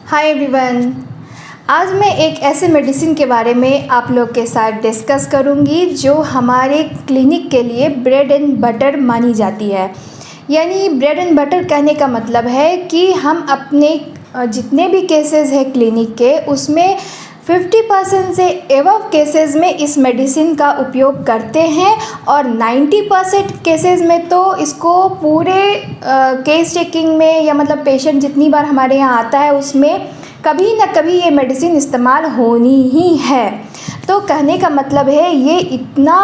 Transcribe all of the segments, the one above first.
Hi everyone. आज मैं एक ऐसे मेडिसिन के बारे में आप लोग के साथ डिस्कस करूंगी जो हमारे क्लिनिक के लिए ब्रेड एंड बटर मानी जाती है। यानी ब्रेड एंड बटर कहने का मतलब है कि हम अपने जितने भी केसेस हैं क्लिनिक के उसमें 50% से एबव केसेस में इस मेडिसिन का उपयोग करते हैं और 90% केसेस में तो इसको पूरे केस चेकिंग में या मतलब पेशेंट जितनी बार हमारे यहाँ आता है उसमें कभी ना कभी ये मेडिसिन इस्तेमाल होनी ही है। तो कहने का मतलब है ये इतना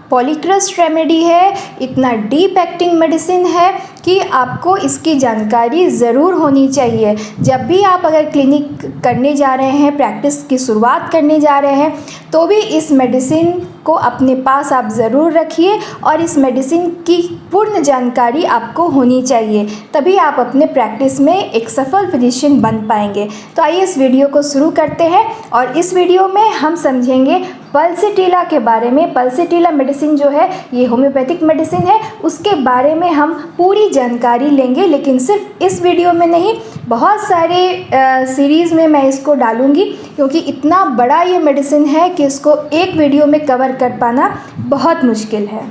पॉलीक्रस्ट रेमेडी है, इतना डीप एक्टिंग मेडिसिन है कि आपको इसकी जानकारी ज़रूर होनी चाहिए। जब भी आप अगर क्लिनिक करने जा रहे हैं, प्रैक्टिस की शुरुआत करने जा रहे हैं, तो भी इस मेडिसिन को अपने पास आप ज़रूर रखिए और इस मेडिसिन की पूर्ण जानकारी आपको होनी चाहिए, तभी आप अपने प्रैक्टिस में एक सफल फिजिशियन बन पाएंगे। तो आइए इस वीडियो को शुरू करते हैं और इस वीडियो में हम समझेंगे पल्सीटिला के बारे में। पल्सीटिला मेडिसिन जो है ये होम्योपैथिक मेडिसिन है, उसके बारे में हम पूरी जानकारी लेंगे। लेकिन सिर्फ इस वीडियो में नहीं, बहुत सारे सीरीज़ में मैं इसको डालूंगी क्योंकि इतना बड़ा ये मेडिसिन है कि इसको एक वीडियो में कवर कर पाना बहुत मुश्किल है।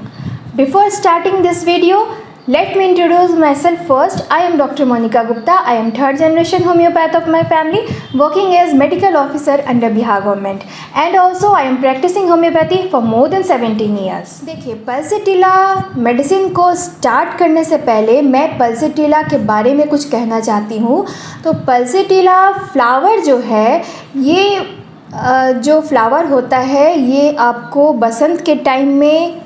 Before starting this video, let me introduce myself first. I am Dr. Monica Gupta. I am third generation homeopath of my family, working as medical officer under Bihar government, and also I am practicing homeopathy for more than 17 years. देखिए, पल्सीटिला medicine को start करने से पहले मैं पल्सीटिला के बारे में कुछ कहना चाहती हूँ। तो पल्सीटिला फ्लावर जो है ये जो फ्लावर होता है ये आपको बसंत के टाइम में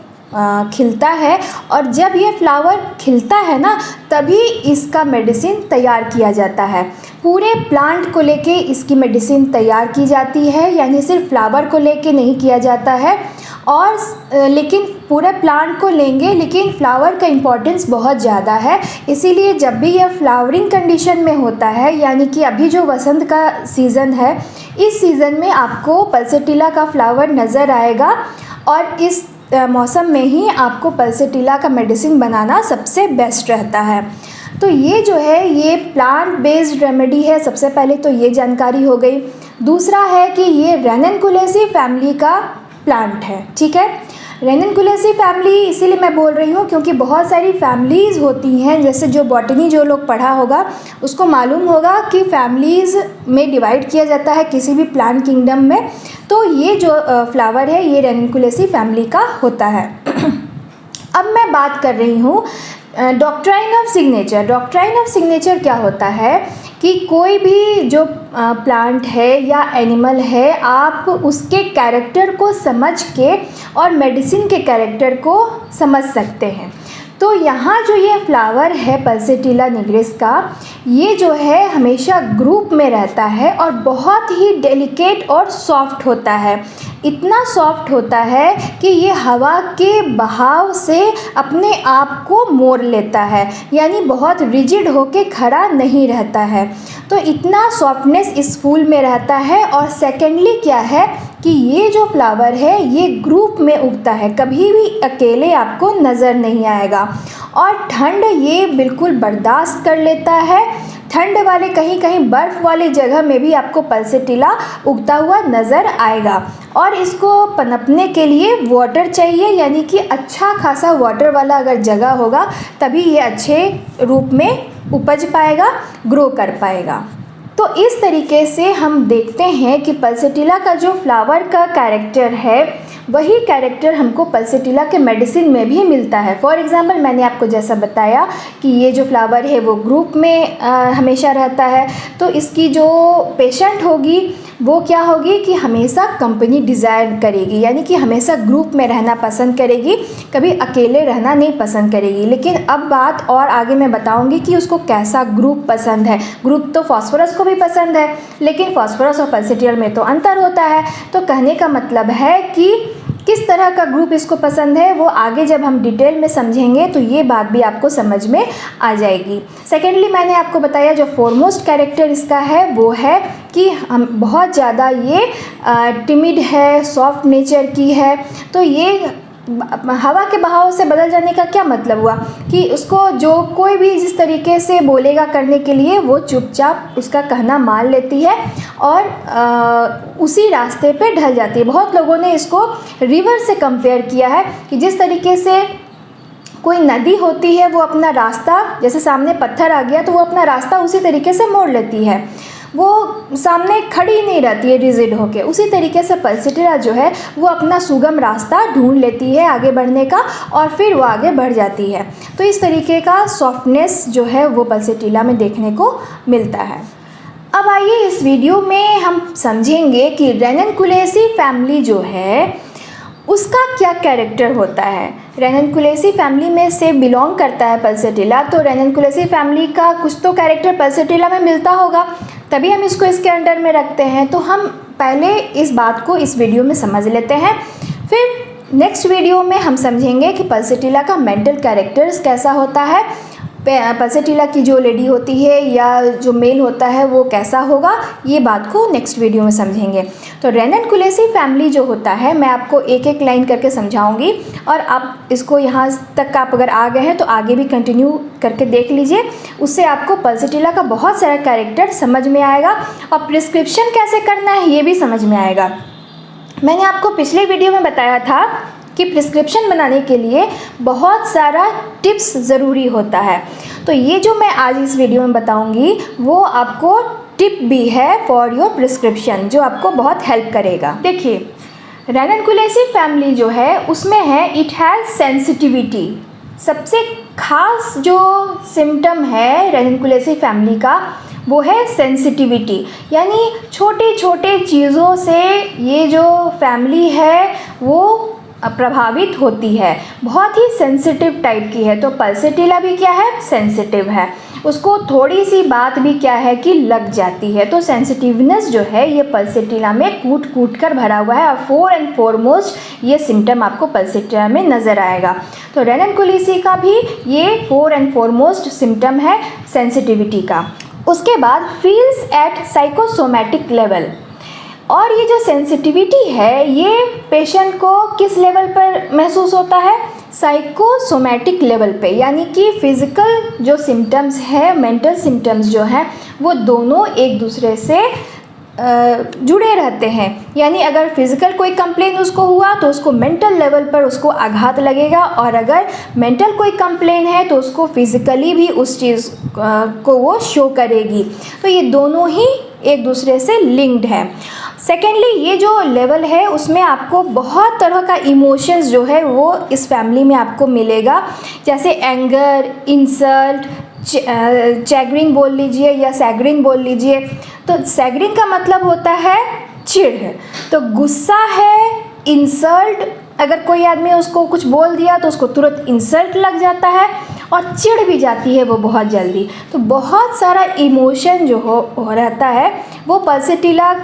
खिलता है और जब ये फ्लावर खिलता है ना तभी इसका मेडिसिन तैयार किया जाता है। पूरे प्लांट को लेके इसकी मेडिसिन तैयार की जाती है, यानी सिर्फ फ्लावर को लेके नहीं किया जाता है। और लेकिन पूरे प्लांट को लेंगे, लेकिन फ्लावर का इम्पोर्टेंस बहुत ज़्यादा है। इसीलिए जब भी यह फ्लावरिंग कंडीशन में होता है, यानी कि अभी जो वसंत का सीज़न है, इस सीज़न में आपको पल्सीटिला का फ्लावर नज़र आएगा और इस मौसम में ही आपको पल्सीटिला का मेडिसिन बनाना सबसे बेस्ट रहता है। तो ये जो है ये प्लांट बेस्ड रेमेडी है। सबसे पहले तो ये जानकारी हो गई। दूसरा है कि ये रेननकुलेसी फैमिली का प्लांट है, ठीक है। रेननकुलेसी फैमिली इसीलिए मैं बोल रही हूँ क्योंकि बहुत सारी फैमिलीज़ होती हैं, जैसे जो बॉटनी जो लोग पढ़ा होगा उसको मालूम होगा कि फैमिलीज़ में डिवाइड किया जाता है किसी भी प्लांट किंगडम में। तो ये जो फ्लावर है ये रेननकुलेसी फैमिली का होता है। अब मैं बात कर रही हूँ doctrine of signature. Doctrine of signature क्या होता है कि कोई भी जो प्लांट है या एनिमल है, आप उसके कैरेक्टर को समझ के और मेडिसिन के कैरेक्टर को समझ सकते हैं। तो यहाँ जो ये फ्लावर है पल्सीटिला निग्रिस का, ये जो है हमेशा ग्रुप में रहता है और बहुत ही डेलिकेट और सॉफ्ट होता है। इतना सॉफ्ट होता है कि ये हवा के बहाव से अपने आप को मोड़ लेता है, यानी बहुत रिजिड होके खड़ा नहीं रहता है। तो इतना सॉफ्टनेस इस फूल में रहता है। और सेकेंडली क्या है कि ये जो फ्लावर है ये ग्रुप में उगता है, कभी भी अकेले आपको नज़र नहीं आएगा। और ठंड ये बिल्कुल बर्दाश्त कर लेता है। ठंड वाले कहीं कहीं बर्फ़ वाली जगह में भी आपको पल्सीटिला उगता हुआ नज़र आएगा। और इसको पनपने के लिए वाटर चाहिए, यानी कि अच्छा खासा वाटर वाला अगर जगह होगा तभी ये अच्छे रूप में उपज पाएगा, ग्रो कर पाएगा। तो इस तरीके से हम देखते हैं कि पल्सीटिला का जो फ्लावर का कैरेक्टर है वही कैरेक्टर हमको पल्सीटिला के मेडिसिन में भी मिलता है। फॉर एग्ज़ाम्पल मैंने आपको जैसा बताया कि ये जो फ्लावर है वो ग्रुप में हमेशा रहता है, तो इसकी जो पेशेंट होगी वो क्या होगी कि हमेशा कंपनी डिज़ायर करेगी, यानी कि हमेशा ग्रुप में रहना पसंद करेगी, कभी अकेले रहना नहीं पसंद करेगी। लेकिन अब बात और आगे मैं बताऊंगी कि उसको कैसा ग्रुप पसंद है। ग्रुप तो फास्फोरस को भी पसंद है, लेकिन फास्फोरस और पल्सीटिला में तो अंतर होता है। तो कहने का मतलब है कि किस तरह का ग्रुप इसको पसंद है वो आगे जब हम डिटेल में समझेंगे तो ये बात भी आपको समझ में आ जाएगी। सेकेंडली मैंने आपको बताया जो फोरमोस्ट कैरेक्टर इसका है वो है कि हम बहुत ज़्यादा ये टिमिड है, सॉफ्ट नेचर की है। तो ये हवा के बहाव से बदल जाने का क्या मतलब हुआ कि उसको जो कोई भी जिस तरीके से बोलेगा करने के लिए वो चुपचाप उसका कहना मान लेती है और उसी रास्ते पे ढल जाती है। बहुत लोगों ने इसको रिवर से कंपेयर किया है कि जिस तरीके से कोई नदी होती है वो अपना रास्ता, जैसे सामने पत्थर आ गया तो वो अपना रास्ता उसी तरीके से मोड़ लेती है, वो सामने खड़ी नहीं रहती है रिजिड होके। उसी तरीके से पल्सीटिला जो है वो अपना सुगम रास्ता ढूंढ लेती है आगे बढ़ने का और फिर वो आगे बढ़ जाती है। तो इस तरीके का सॉफ्टनेस जो है वो पल्सीटिला में देखने को मिलता है। अब आइए इस वीडियो में हम समझेंगे कि रेननकुलेसी फैमिली जो है उसका क्या कैरेक्टर होता है। रेननकुलेसी फैमिली में से बिलोंग करता है पल्सीटिला, तो रेननकुलेसी फैमिली का कुछ तो कैरेक्टर पल्सीटिला में मिलता होगा, तभी हम इसको इसके अंडर में रखते हैं। तो हम पहले इस बात को इस वीडियो में समझ लेते हैं, फिर नेक्स्ट वीडियो में हम समझेंगे कि पल्सीटिला का मेंटल कैरेक्टर्स कैसा होता है, पल्सीटिला की जो लेडी होती है या जो मेल होता है वो कैसा होगा, ये बात को नेक्स्ट वीडियो में समझेंगे। तो रेननकुलेसी फैमिली जो होता है मैं आपको एक एक लाइन करके समझाऊंगी और आप इसको यहाँ तक आप अगर आ गए हैं तो आगे भी कंटिन्यू करके देख लीजिए, उससे आपको पल्सीटिला का बहुत सारा कैरेक्टर समझ में आएगा और प्रिस्क्रिप्शन कैसे करना है ये भी समझ में आएगा। मैंने आपको पिछले वीडियो में बताया था कि प्रिस्क्रिप्शन बनाने के लिए बहुत सारा टिप्स ज़रूरी होता है, तो ये जो मैं आज इस वीडियो में बताऊंगी वो आपको टिप भी है फॉर योर प्रिस्क्रिप्शन, जो आपको बहुत हेल्प करेगा। देखिए रेननकुलेसी फैमिली जो है उसमें है इट हैज़ सेंसिटिविटी। सबसे खास जो सिम्टम है रेननकुलेसी फैमिली का वो है सेंसिटिविटी, यानी छोटे छोटे चीज़ों से ये जो फैमिली है वो प्रभावित होती है, बहुत ही सेंसिटिव टाइप की है। तो पल्सीटिला भी क्या है, सेंसिटिव है, उसको थोड़ी सी बात भी क्या है कि लग जाती है। तो सेंसिटिवनेस जो है ये पल्सीटिला में कूट कूट कर भरा हुआ है और फोर एंड फॉरमोस्ट ये सिम्टम आपको पल्सीटिला में नज़र आएगा। तो रेननकुलेसी का भी ये फोर एंड फॉरमोस्ट सिम्टम है सेंसिटिविटी का। उसके बाद फील्स एट साइकोसोमैटिक लेवल, और ये जो सेंसिटिविटी है ये पेशेंट को किस लेवल पर महसूस होता है, साइकोसोमैटिक लेवल पे, यानी कि फिज़िकल जो सिम्टम्स है मेंटल सिम्टम्स जो हैं वो दोनों एक दूसरे से जुड़े रहते हैं। यानी अगर फिज़िकल कोई कंप्लेन उसको हुआ तो उसको मेंटल लेवल पर उसको आघात लगेगा, और अगर मेंटल कोई कंप्लेन है तो उसको फिज़िकली भी उस चीज़ को वो शो करेगी। तो ये दोनों ही एक दूसरे से लिंक्ड है। सेकेंडली ये जो लेवल है उसमें आपको बहुत तरह का इमोशंस जो है वो इस फैमिली में आपको मिलेगा, जैसे एंगर, इंसल्ट, चैग्रिन बोल लीजिए या सैग्रिन बोल लीजिए। तो सैग्रिन का मतलब होता है चिढ़, तो गुस्सा है, इंसल्ट, अगर कोई आदमी उसको कुछ बोल दिया तो उसको तुरंत इंसल्ट लग जाता है और चिढ़ भी जाती है वो बहुत जल्दी। तो बहुत सारा इमोशन जो हो रहता है वो पल्सीटिला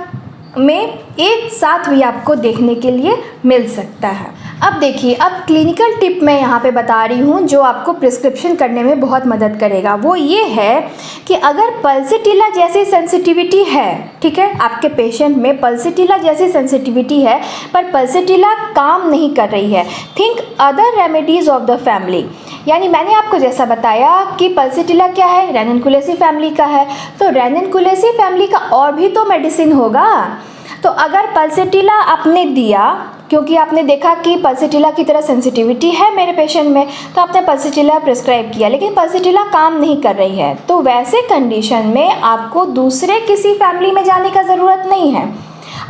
में एक साथ भी आपको देखने के लिए मिल सकता है। अब देखिए, अब क्लिनिकल टिप मैं यहाँ पे बता रही हूँ जो आपको प्रिस्क्रिप्शन करने में बहुत मदद करेगा। वो ये है कि अगर पल्सीटिला जैसी सेंसिटिविटी है, ठीक है, आपके पेशेंट में पल्सीटिला जैसी सेंसिटिविटी है पर पल्सीटिला काम नहीं कर रही है, think other remedies of the family. यानी मैंने आपको जैसा बताया कि पल्सीटिला क्या है, रेननकुलेसी फैमिली का है, तो रेननकुलेसी फैमिली का और भी तो मेडिसिन होगा। तो अगर पल्सीटिला आपने दिया, क्योंकि आपने देखा कि पल्सीटिला की तरह सेंसिटिविटी है मेरे पेशेंट में, तो आपने पल्सीटिला प्रिस्क्राइब किया, लेकिन पल्सीटिला काम नहीं कर रही है, तो वैसे कंडीशन में आपको दूसरे किसी फैमिली में जाने का ज़रूरत नहीं है।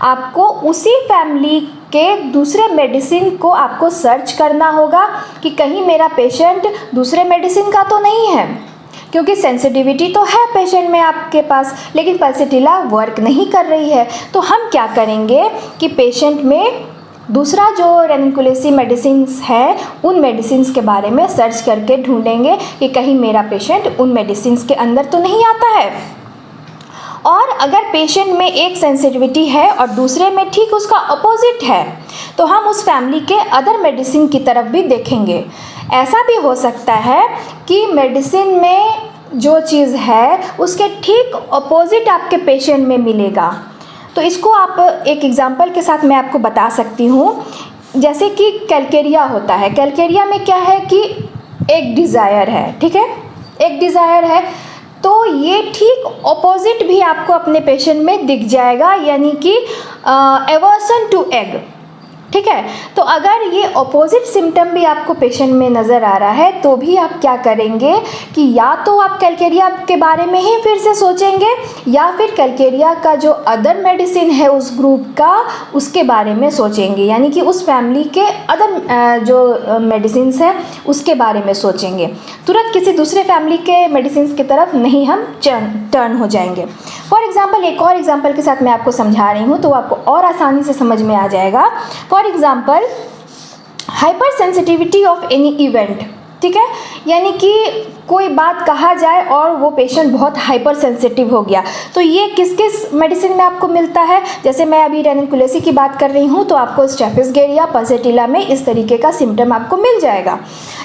आपको उसी फैमिली के दूसरे मेडिसिन को आपको सर्च करना होगा कि कहीं मेरा पेशेंट दूसरे मेडिसिन का तो नहीं है, क्योंकि सेंसिटिविटी तो है पेशेंट में आपके पास, लेकिन पल्सीटिला वर्क नहीं कर रही है। तो हम क्या करेंगे कि पेशेंट में दूसरा जो रेननकुलेसी मेडिसिन्स है उन मेडिसिन्स के बारे में सर्च करके ढूंढेंगे कि कहीं मेरा पेशेंट उन मेडिसिन्स के अंदर तो नहीं आता है। और अगर पेशेंट में एक सेंसिटिविटी है और दूसरे में ठीक उसका अपोजिट है, तो हम उस फैमिली के अदर मेडिसिन की तरफ भी देखेंगे। ऐसा भी हो सकता है कि मेडिसिन में जो चीज़ है उसके ठीक अपोजिट आपके पेशेंट में मिलेगा। तो इसको आप एक एग्जांपल के साथ मैं आपको बता सकती हूँ जैसे कि कैलकेरिया होता है, कैलकेरिया में क्या है कि एक डिज़ायर है, ठीक है, एक डिज़ायर है, तो ये ठीक ऑपोजिट भी आपको अपने पेशेंट में दिख जाएगा, यानी कि एवर्सन टू एग, ठीक है। तो अगर ये ऑपोजिट सिम्टम भी आपको पेशेंट में नज़र आ रहा है तो भी आप क्या करेंगे कि या तो आप कैलकेरिया के बारे में ही फिर से सोचेंगे, या फिर कैलकेरिया का जो अदर मेडिसिन है उस ग्रुप का, उसके बारे में सोचेंगे, यानी कि उस फैमिली के अदर जो मेडिसिन है उसके बारे में सोचेंगे। तुरंत किसी दूसरे फैमिली के मेडिसिन की तरफ नहीं हम टर्न हो जाएंगे। फॉर एग्ज़ाम्पल, एक और एग्जाम्पल के साथ मैं आपको समझा रही हूँ तो आपको और आसानी से समझ में आ जाएगा। For example, hyper sensitivity of any event, ठीक है, यानी कि कोई बात कहा जाए और वो पेशेंट बहुत हाइपर सेंसिटिव हो गया, तो ये किस किस मेडिसिन में आपको मिलता है। जैसे मैं अभी रेनिकुलेसी की बात कर रही हूँ तो आपको स्टेफिसगेरिया, पल्सेटिला में इस तरीके का सिम्टम आपको मिल जाएगा।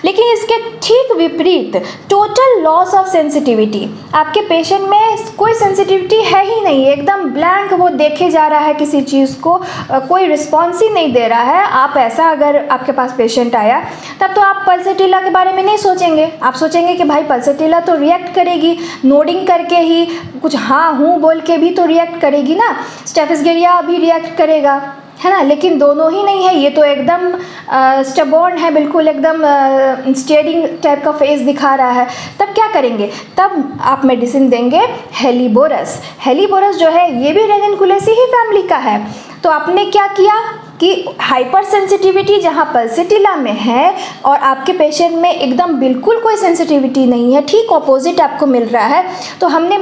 लेकिन इसके ठीक विपरीत टोटल लॉस ऑफ सेंसिटिविटी, आपके पेशेंट में कोई सेंसिटिविटी है ही नहीं, एकदम ब्लैंक वो देखे जा रहा है किसी चीज़ को, कोई रिस्पॉन्स ही नहीं दे रहा है। आप ऐसा अगर आपके पास पेशेंट आया तब तो आप पल्सेटिला के बारे में नहीं सोचेंगे, आप सोचेंगे कि भाई पल्सेटिला तो रिएक्ट करेगी, नोडिंग करके ही, कुछ हाँ हूँ बोल के भी तो रिएक्ट करेगी ना, स्टेफिसगेरिया भी रिएक्ट करेगा, है ना। लेकिन दोनों ही नहीं है, ये तो एकदम स्टबॉर्न है, बिल्कुल एकदम स्टेयरिंग टाइप का फेस दिखा रहा है। तब क्या करेंगे, तब आप मेडिसिन देंगे हेलीबोरस। हेलीबोरस जो है ये भी रेनिकुलेसी ही फैमिली का है। तो आपने क्या किया कि हाइपर सेंसिटिविटी जहाँ पल्सेटिला में है और आपके पेशेंट में एकदम बिल्कुल कोई सेंसिटिविटी नहीं है, ठीक ऑपोजिट आपको मिल रहा है, तो हमने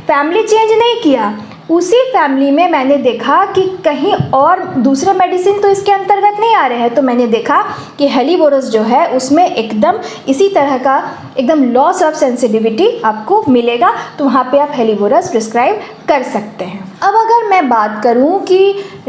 फैमिली चेंज नहीं किया, उसी फैमिली में मैंने देखा कि कहीं और दूसरे मेडिसिन तो इसके अंतर्गत नहीं आ रहे हैं, तो मैंने देखा कि हेलीबोरस जो है उसमें एकदम इसी तरह का एकदम लॉस ऑफ सेंसिटिविटी आपको मिलेगा, तो वहाँ पे आप हेलीबोरस प्रिस्क्राइब कर सकते हैं। अब अगर मैं बात करूँ कि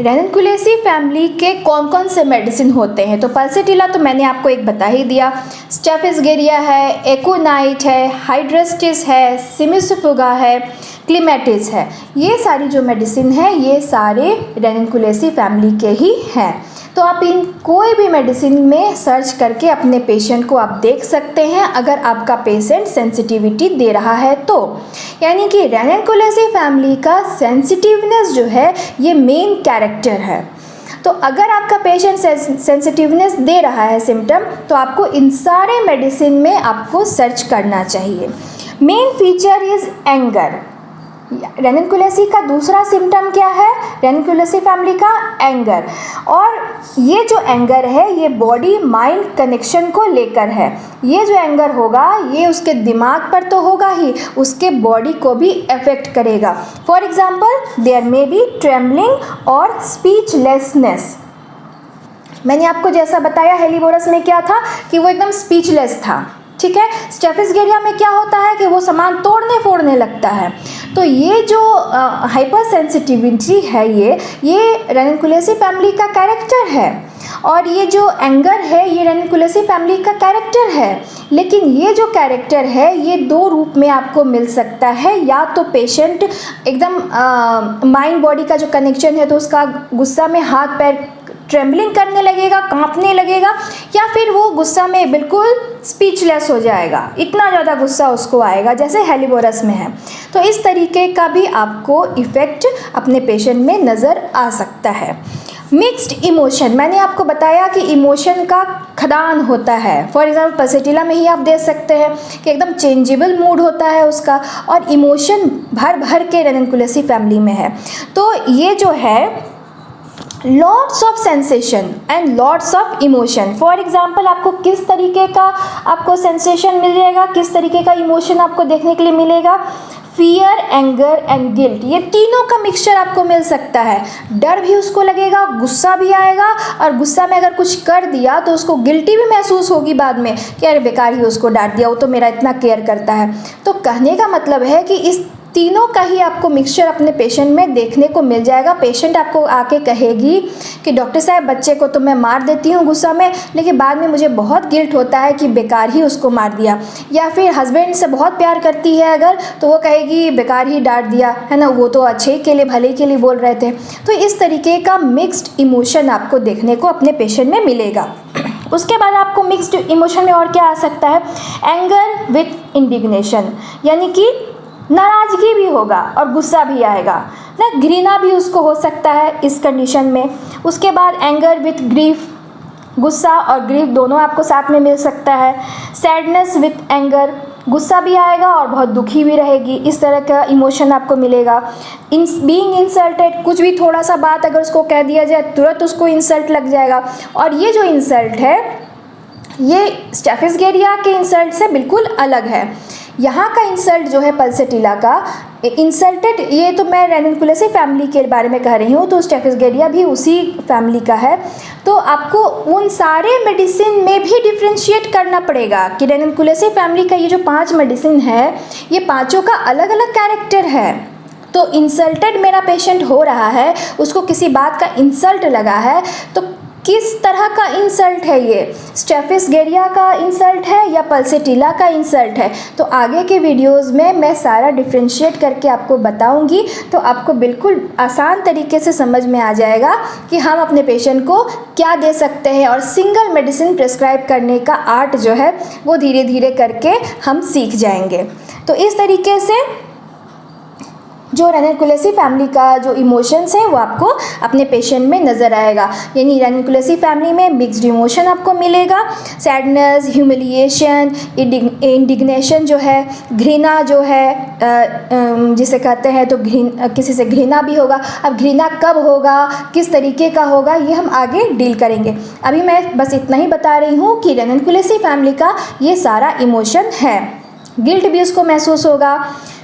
रेनिकुलेसी फैमिली के कौन कौन से मेडिसिन होते हैं, तो पल्सेटिला तो मैंने आपको एक बता ही दिया, स्टेफिसगेरिया है, एकोनाइट है, हाइड्रेस्टिस है, सिमिसफुगा है, क्लीमेटिस है, ये सारी जो मेडिसिन है ये सारे रेनिकुलेसी फैमिली के ही हैं। तो आप इन कोई भी मेडिसिन में सर्च करके अपने पेशेंट को आप देख सकते हैं अगर आपका पेशेंट सेंसिटिविटी दे रहा है तो, यानी कि रेनिकुलेसी फैमिली का सेंसिटिवनेस जो है ये मेन कैरेक्टर है। तो अगर आपका पेशेंट सेंसिटिवनेस दे रहा है सिम्टम, तो आपको इन सारे मेडिसिन में आपको सर्च करना चाहिए। Main feature is anger. रेनिकुलेसी का दूसरा सिम्टम क्या है, रेनिकुलेसी फैमिली का एंगर, और ये जो एंगर है ये बॉडी माइंड कनेक्शन को लेकर है। ये जो एंगर होगा ये उसके दिमाग पर तो होगा ही, उसके बॉडी को भी अफेक्ट करेगा। For example, there may be trembling और स्पीचलेसनेस। मैंने आपको जैसा बताया हेलीबोरस में क्या था कि वो एकदम स्पीचलेस था, ठीक है। स्टेफिसगेरिया में क्या होता है कि वो सामान तोड़ने फोड़ने लगता है। तो ये जो हाइपर सेंसिटिविटी है ये रेनिकुलेसी फैमिली का कैरेक्टर है, और ये जो एंगर है ये रेनिकुलेसी फैमिली का कैरेक्टर है। लेकिन ये जो कैरेक्टर है ये दो रूप में आपको मिल सकता है, या तो पेशेंट एकदम माइंड बॉडी का जो कनेक्शन है तो उसका गुस्सा में हाथ पैर ट्रेम्बलिंग करने लगेगा, कांपने लगेगा, या फिर वो गुस्सा में बिल्कुल स्पीचलेस हो जाएगा, इतना ज़्यादा गुस्सा उसको आएगा जैसे हेलीबोरस में है। तो इस तरीके का भी आपको इफ़ेक्ट अपने पेशेंट में नज़र आ सकता है। मिक्स्ड इमोशन, मैंने आपको बताया कि इमोशन का खदान होता है। फॉर एग्जाम्पल पल्सेटिला में ही आप देख सकते हैं कि एकदम चेंजेबल मूड होता है उसका, और इमोशन भर भर के रेनिकुलेसी फैमिली में है। तो ये जो है lots of sensation and lots of emotion. For example, आपको किस तरीके का आपको सेंसेशन मिल जाएगा, किस तरीके का इमोशन आपको देखने के लिए मिलेगा, फियर, एंगर एंड गिल्ट, ये तीनों का मिक्सचर आपको मिल सकता है। डर भी उसको लगेगा, गुस्सा भी आएगा, और गुस्सा में अगर कुछ कर दिया तो उसको गिल्टी भी महसूस होगी बाद में कि अरे बेकार ही उसको डांट दिया, वो तो मेरा इतना केयर करता है। तो कहने का मतलब है कि इस तीनों का ही आपको मिक्सचर अपने पेशेंट में देखने को मिल जाएगा। पेशेंट आपको आके कहेगी कि डॉक्टर साहब बच्चे को तो मैं मार देती हूँ गुस्सा में, लेकिन बाद में मुझे बहुत गिल्ट होता है कि बेकार ही उसको मार दिया। या फिर हस्बैंड से बहुत प्यार करती है अगर, तो वो कहेगी बेकार ही डांट दिया है ना, वो तो अच्छे के लिए भले के लिए बोल रहे थे। तो इस तरीके का मिक्स्ड इमोशन आपको देखने को अपने पेशेंट में मिलेगा। उसके बाद आपको मिक्स्ड इमोशन में और क्या आ सकता है, एंगर विथ इंडिग्नेशन, यानी कि नाराज़गी भी होगा और गुस्सा भी आएगा ना, घृणा भी उसको हो सकता है इस कंडीशन में। उसके बाद एंगर विथ ग्रीफ, गुस्सा और ग्रीफ दोनों आपको साथ में मिल सकता है। सैडनेस विथ एंगर, गुस्सा भी आएगा और बहुत दुखी भी रहेगी, इस तरह का इमोशन आपको मिलेगा। बीइंग इंसल्टेड, कुछ भी थोड़ा सा बात अगर उसको कह दिया जाए तुरंत उसको इंसल्ट लग जाएगा। और ये जो इंसल्ट है ये स्टेफिस के इंसल्ट से बिल्कुल अलग है। यहाँ का इंसल्ट जो है पल्सेटिला का इंसल्टेड, ये तो मैं रेनिकुलेसी फैमिली के बारे में कह रही हूँ, तो स्टेफिस भी उसी फैमिली का है। तो आपको उन सारे मेडिसिन में भी डिफ्रेंशिएट करना पड़ेगा कि रेनिकुलेसी फैमिली का ये जो 5 मेडिसिन है ये पांचों का अलग अलग कैरेक्टर है। तो इंसल्टेड मेरा पेशेंट हो रहा है, उसको किसी बात का इंसल्ट लगा है, तो किस तरह का इंसल्ट है ये, स्टेफिस का इंसल्ट है या पल्सेटिला का इंसल्ट है, तो आगे के वीडियोस में मैं सारा डिफ्रेंशिएट करके आपको बताऊंगी। तो आपको बिल्कुल आसान तरीके से समझ में आ जाएगा कि हम अपने पेशेंट को क्या दे सकते हैं, और सिंगल मेडिसिन प्रिस्क्राइब करने का आर्ट जो है वो धीरे धीरे करके हम सीख जाएंगे। तो इस तरीके से जो रेनिकुलेसी फैमिली का जो इमोशंस है वो आपको अपने पेशेंट में नज़र आएगा। यानी रेनिकुलेसी फैमिली में मिक्स्ड इमोशन आपको मिलेगा, सैडनेस, ह्यूमिलिएशन, इंडिग्नेशन जो है, घृणा जो है जिसे कहते हैं, तो किसी से घृणा भी होगा। अब घृणा कब होगा, किस तरीके का होगा, ये हम आगे डील करेंगे। अभी मैं बस इतना ही बता रही हूँ कि रेनिकुलेसी फैमिली का ये सारा इमोशन है। गिल्ट भी उसको महसूस होगा,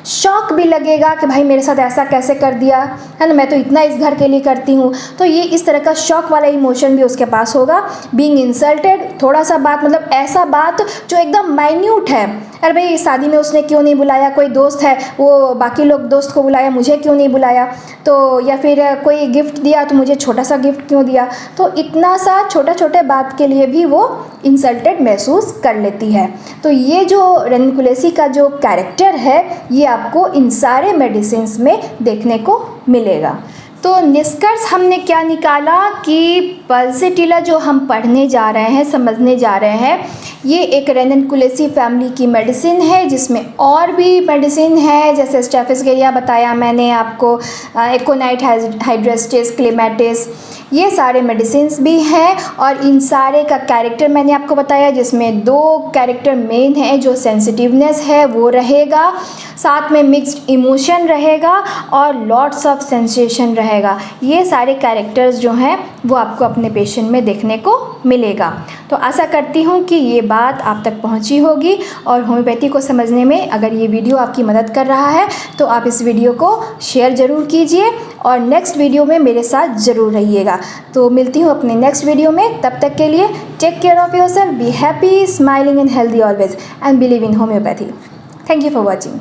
शॉक भी लगेगा कि भाई मेरे साथ ऐसा कैसे कर दिया है ना, मैं तो इतना इस घर के लिए करती हूँ, तो ये इस तरह का शॉक वाला इमोशन भी उसके पास होगा। बीइंग इंसल्टेड, थोड़ा सा बात मतलब ऐसा बात जो एकदम माइन्यूट है, अरे भाई शादी में उसने क्यों नहीं बुलाया, कोई दोस्त है वो बाकी लोग दोस्त को बुलाया, मुझे क्यों नहीं बुलाया, तो या फिर कोई गिफ्ट दिया तो मुझे छोटा सा गिफ्ट क्यों दिया, तो इतना सा छोटा छोटे बात के लिए भी वो इंसल्टेड महसूस कर लेती है। तो ये जो रेनिकुलेसी का जो कैरेक्टर है ये आपको इन सारे मेडिसिन्स में देखने को मिलेगा। तो निष्कर्ष हमने क्या निकाला कि पल्सेटिला जो हम पढ़ने जा रहे हैं, समझने जा रहे हैं, ये एक रेनिकुलेसी फैमिली की मेडिसिन है जिसमें और भी मेडिसिन है, जैसे स्टेफिस बताया मैंने आपको, एकोनाइट हाइड्रेस्टिस, क्लेमेटिस, ये सारे मेडिसिन्स भी हैं। और इन सारे का कैरेक्टर मैंने आपको बताया, जिसमें 2 कैरेक्टर मेन है, जो सेंसिटिवनेस है वो रहेगा, साथ में मिक्स्ड इमोशन रहेगा और लॉट्स ऑफ सेंसेशन रहेगा। ये सारे कैरेक्टर्स जो हैं वो आपको अपने पेशेंट में देखने को मिलेगा। तो आशा करती हूँ कि ये बात आप तक पहुँची होगी, और होम्योपैथी को समझने में अगर ये वीडियो आपकी मदद कर रहा है तो आप इस वीडियो को शेयर ज़रूर कीजिए और नेक्स्ट वीडियो में मेरे साथ ज़रूर रहिएगा। तो मिलती हूँ अपने नेक्स्ट वीडियो में, तब तक के लिए take care of yourself, be happy, smiling and healthy always, and believe in homeopathy. Thank you for watching.